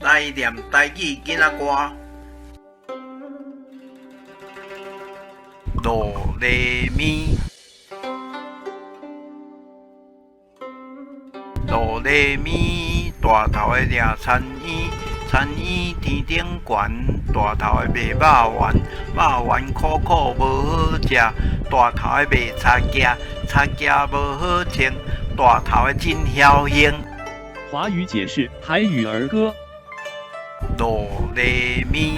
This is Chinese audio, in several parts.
来念台语囡仔歌。哆来咪，哆来咪，大头的抓田圆，田圆天顶悬，大头的卖肉圆，肉圆苦苦无好食，大头的卖擦架，擦架无好穿，大头的真侥幸。华语解释台语儿歌。哆来咪。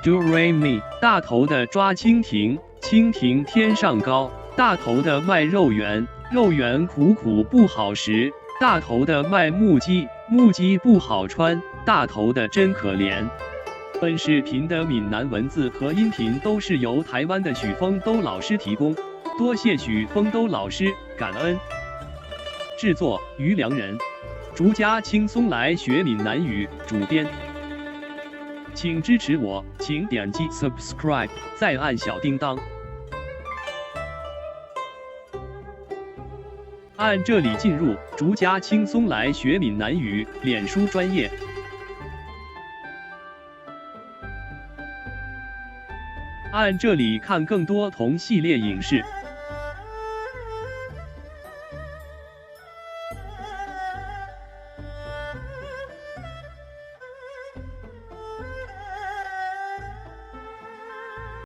Do re mi， 大头的抓蜻蜓，蜻蜓天上高；大头的卖肉圆，肉圆苦苦不好食；大头的卖木屐，木屐不好穿；大头的真可怜。本视频的闽南文字和音频都是由台湾的许丰都老师提供，多谢许丰都老师，感恩。制作于良人，逐家轻松来学闽南语，主编。请支持我，请点击 subscribe， 再按小叮当。按这里进入逐家轻松来学闽南语脸书专页。按这里看更多同系列影视。